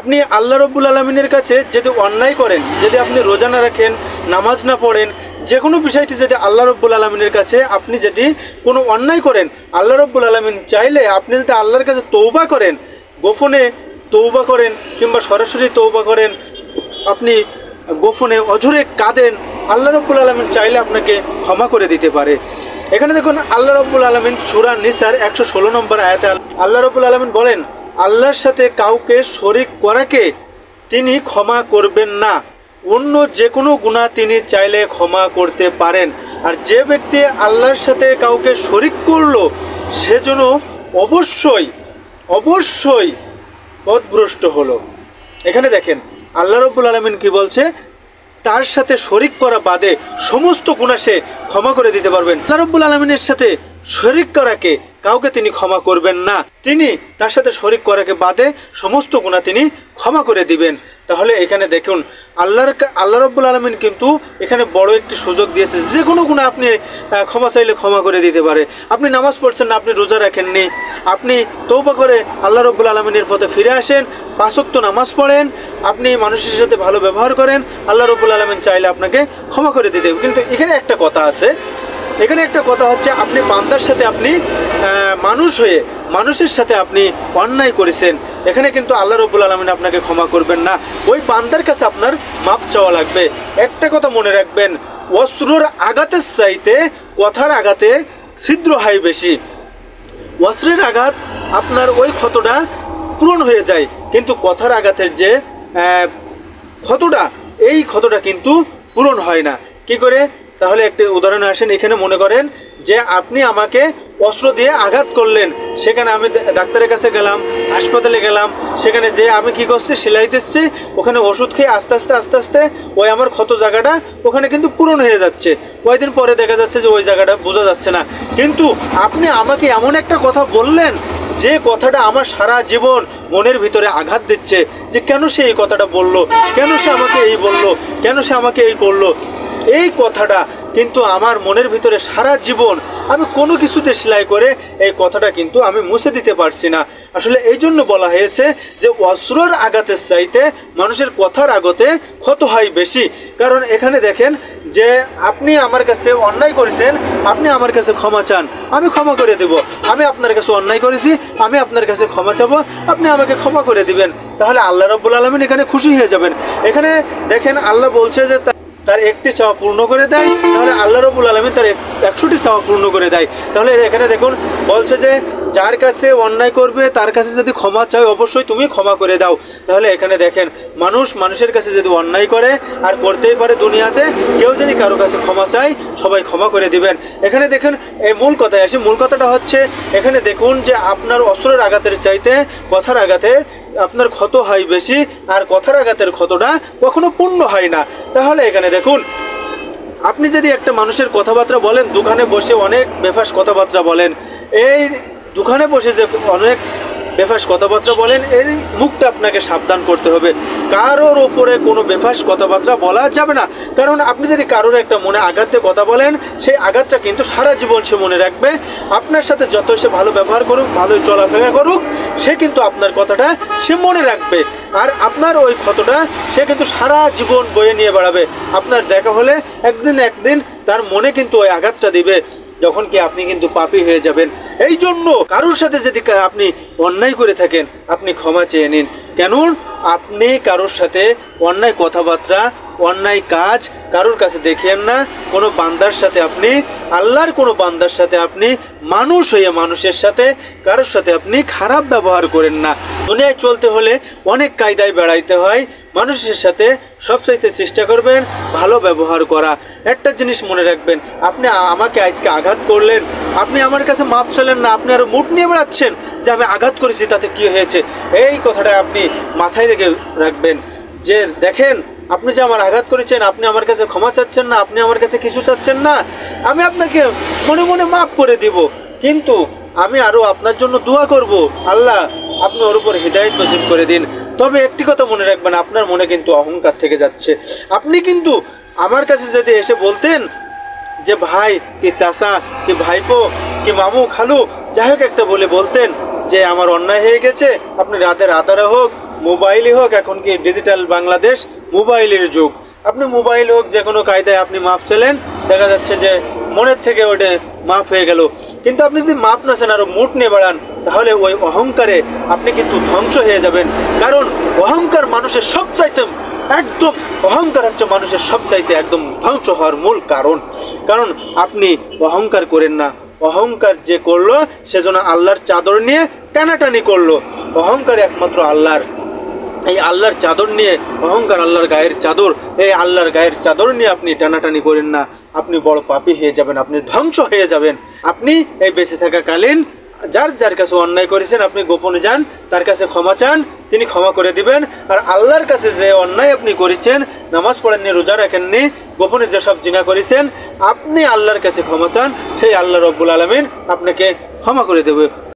আপনি আল্লাহ রব্বুল আলমিনের কাছে যদি অন্যায় করেন, যদি আপনি রোজা না রাখেন, নামাজ না পড়েন, যে কোনো বিষয়টি যদি আল্লাহ রব্বুল আলমিনের কাছে আপনি যদি কোনো অন্যায় করেন, আল্লাহ রব্বুল আলমিন চাইলে আপনি যদি আল্লাহর কাছে তৌবা করেন, গোপনে তৌবা করেন কিংবা সরাসরি তৌবা করেন, আপনি গোপনে অঝরে কাঁদেন, আল্লাহ রব্বুল আলমিন চাইলে আপনাকে ক্ষমা করে দিতে পারে। এখানে দেখুন আল্লাহ রব্বুল আলমিন সূরা নিসার 116 নম্বর আয়াতে আল্লাহ রব্বুল আলমিন বলেন, আল্লাহর সাথে কাউকে শরিক করাকে তিনি ক্ষমা করবেন না। অন্য যে কোনো গুনাহ তিনি চাইলে ক্ষমা করতে পারেন। আর যে ব্যক্তি আল্লাহর সাথে কাউকে শরিক করলো সেজন্য অবশ্যই অবশ্যই পথভ্রষ্ট হলো। এখানে দেখেন আল্লাহ রব্বুল আলমিন কি বলছে, তার সাথে শরিক করা বাদে সমস্ত গুনাহ সে ক্ষমা করে দিতে পারবেন। আল্লাহ রব্বুল আলমিনের সাথে শরিক করাকে কাউকে তিনি ক্ষমা করবেন না। তিনি তার সাথে শরিক করাকে বাদে সমস্ত গুনাহ তিনি ক্ষমা করে দিবেন। তাহলে এখানে দেখুন আল্লাহ রব্বুল আলমিন কিন্তু এখানে বড় একটি সুযোগ দিয়েছে, যে কোনো গুনাহ আপনি ক্ষমা চাইলে ক্ষমা করে দিতে পারে। আপনি নামাজ পড়ছেন না, আপনি রোজা রাখেননি, আপনি তওবা করে আল্লাহ রব্বুল আলমিনের পথে ফিরে আসেন, 5 ওয়াক্ত নামাজ পড়েন, আপনি মানুষের সাথে ভালো ব্যবহার করেন, আল্লাহ রব্বুল আলমিন চাইলে আপনাকে ক্ষমা করে দিতে। কিন্তু এখানে একটা কথা আছে, এখানে একটা কথা হচ্ছে, আপনি বান্দার সাথে আপনি মানুষ হয়ে মানুষের সাথে আপনি অন্যায় করেছেন, এখানে কিন্তু আল্লাহ রব্বুল আলমিন আপনাকে ক্ষমা করবেন না। ওই বান্দার কাছে আপনার মাপ চাওয়া লাগবে। একটা কথা মনে রাখবেন, অস্ত্রর আঘাতের চাইতে কথার আঘাতে ছিদ্র হয় বেশি। অস্ত্রের আঘাত আপনার ওই ক্ষতটা পূরণ হয়ে যায়, কিন্তু কথার আঘাতের যে ক্ষতটা, এই ক্ষতটা কিন্তু পূরণ হয় না। কি করে? তাহলে একটি উদাহরণে আসেন। এখানে মনে করেন যে আপনি আমাকে অস্ত্র দিয়ে আঘাত করলেন, সেখানে আমি ডাক্তারের কাছে গেলাম, হাসপাতালে গেলাম, সেখানে যে আমি কি করছি, সেলাই দিচ্ছি, ওখানে ওষুধ খেয়ে আস্তে আস্তে আস্তে আস্তে ওই আমার ক্ষত জায়গাটা ওখানে কিন্তু পূরণ হয়ে যাচ্ছে। কয়েকদিন পরে দেখা যাচ্ছে যে ওই জায়গাটা বোঝা যাচ্ছে না। কিন্তু আপনি আমাকে এমন একটা কথা বললেন যে কথাটা আমার সারা জীবন মনের ভিতরে আঘাত দিচ্ছে, যে কেন সে এই কথাটা বলল, কেন সে আমাকে এই বলল, কেন সে আমাকে এই করলো। এই কথাটা কিন্তু আমার মনের ভিতরে সারা জীবন আমি কোনো কিছুতে সেলাই করে এই কথাটা কিন্তু আমি মুছে দিতে পারছি না। আসলে এই জন্য বলা হয়েছে যে অস্ত্রের আঘাতের চাইতে মানুষের কথার আঘাতে ক্ষত হয় বেশি। কারণ এখানে দেখেন যে আপনি আমার কাছে অন্যায় করেছেন, আপনি আমার কাছে ক্ষমা চান, আমি ক্ষমা করে দেব। আমি আপনার কাছে অন্যায় করেছি, আমি আপনার কাছে ক্ষমা চাবো, আপনি আমাকে ক্ষমা করে দিবেন। তাহলে আল্লাহ রাব্বুল আলামিন এখানে খুশি হয়ে যাবেন। এখানে দেখেন আল্লাহ বলছে যে তার একটি চাওয়া পূর্ণ করে দেয়, তাহলে আল্লাহ রাব্বুল আলামিন তার 100টি চাওয়া পূর্ণ করে দেয়। তাহলে এখানে দেখুন বলছে যে যার কাছে অন্যায় করবে তার কাছে যদি ক্ষমা চায় অবশ্যই তুমি ক্ষমা করে দাও। তাহলে এখানে দেখেন মানুষের কাছে যদি অন্যায় করে আর করতেই পারে দুনিয়াতে, কেউ যদি কারো কাছে ক্ষমা চায় সবাই ক্ষমা করে দিবেন। এখানে দেখেন এই মূল কথায় আসি। মূল কথাটা হচ্ছে এখানে দেখুন যে আপনার অস্ত্রের আঘাতের চাইতে কথার আঘাতে আপনার ক্ষত হয় বেশি, আর কথার আঘাতের ক্ষতটা কখনো পূর্ণ হয় না। তাহলে এখানে দেখুন আপনি যদি একটা মানুষের কথাবার্তা বলেন, দোকানে বসে অনেক বেফাস কথাবার্তা বলেন, এই দোকানে বসে যে অনেক বেফাস কথাবার্তা বলেন, এই মুখটা আপনাকে সাবধান করতে হবে। কারোর ওপরে কোনো বেফাস কথাবার্তা বলা যাবে না। কারণ আপনি যদি কারোর একটা মনে আঘাত দিয়ে কথা বলেন, সেই আঘাতটা কিন্তু সারা জীবন সে মনে রাখবে। আপনার সাথে যত সে ভালো ব্যবহার করুক, ভালোই চলাফেরা করুক, সে কিন্তু আপনার কথাটা সে মনে রাখবে। আর আপনার ওই ক্ষতটা সে কিন্তু সারা জীবন বয়ে নিয়ে বেড়াবে। আপনার দেখা হলে একদিন তার মনে কিন্তু ওই আঘাতটা দিবে, যখন কি আপনি কিন্তু পাপী হয়ে যাবেন। এই জন্য কারোর সাথে যদি আপনি অন্যায় করে থাকেন আপনি ক্ষমা চেয়ে নিন। কেন? আপনি কারোর সাথে অন্যায় কথাবার্তা, অন্যায় কাজ কারোর কাছে দেখিয়েন না। কোনো বান্দার সাথে আপনি, আল্লাহর কোনো বান্দার সাথে আপনি মানুষ হয়ে মানুষের সাথে কারোর সাথে আপনি খারাপ ব্যবহার করেন না। দুনিয়ায় চলতে হলে অনেক কায়দায় বেড়াইতে হয়। মানুষের সাথে সবচাইতে চেষ্টা করবেন ভালো ব্যবহার করা। একটা জিনিস মনে রাখবেন, আপনি আমাকে আজকে আঘাত করলেন, আপনি আমার কাছে মাপ চাইলেন না, আপনি আরও মুখ নিয়ে বেড়াচ্ছেন যে আমি আঘাত করেছি তাতে কী হয়েছে। এই কথাটা আপনি মাথায় রেখে রাখবেন যে দেখেন আপনি যে আমার আঘাত করেছেন, আপনি আমার কাছে ক্ষমা চাচ্ছেন না, আপনি আমার কাছে কিছু চাচ্ছেন না, আমি আপনাকে মনে মনে মাফ করে দিব, কিন্তু আমি আরও আপনার জন্য দোয়া করব, আল্লাহ আপনি ওর উপর হিদায়াত নসিব করে দিন। তবে একটি কথা মনে রাখবেন, আপনার মনে কিন্তু অহংকার থেকে যাচ্ছে। আপনি কিন্তু আমার কাছে যদি এসে বলতেন যে ভাই কি চাচা কি ভাইপো কি মামু খালু যাই হোক একটা বলতেন যে আমার অন্যায় হয়ে গেছে, আপনি রাতের আধারে হোক মোবাইলই হোক, এখন কি ডিজিটাল বাংলাদেশ, মোবাইলের যুগ। আপনি মোবাইল হোক, যে কোনো কায়দায় আপনি মাপ চাইলেন, দেখা যাচ্ছে যে মনের থেকে ওটা মাপ হয়ে গেল। কিন্তু আপনি যদি মাপ না চান, আরও মুঠ নিয়ে বাড়ান, তাহলে ওই অহংকারে আপনি কিন্তু ধ্বংস হয়ে যাবেন। কারণ অহংকার মানুষের সবচাইতে একদম, অহংকার হচ্ছে মানুষের সবচাইতে একদম ধ্বংস হওয়ার মূল কারণ। কারণ আপনি অহংকার করেন না, অহংকার যে করলো সেজন্য আল্লাহর চাদর নিয়ে টানাটানি করলো। অহংকার একমাত্র আল্লাহর, এই আল্লাহর চাদর নিয়ে, অহংকার আল্লাহর গায়ের চাদর, এই আল্লাহর গায়ের চাদর নিয়ে আপনি টানাটানি করেন না, আপনি বড় পাপী হয়ে যাবেন, আপনি ধ্বংস হয়ে যাবেন। আপনি এই বেঁচে থাকাকালীন যার যার কাছে অন্যায় করেছেন আপনি গোপনে যান, তার কাছে ক্ষমা চান, তিনি ক্ষমা করে দিবেন। আর আল্লাহর কাছে যে অন্যায় আপনি করেছেন, নামাজ পড়েননি, রোজা রাখেননি, গোপনে যেসব জিনা করেছেন, আপনি আল্লাহর কাছে ক্ষমা চান, সেই আল্লাহ রব্বুল আলামিন আপনাকে ক্ষমা করে দেবে।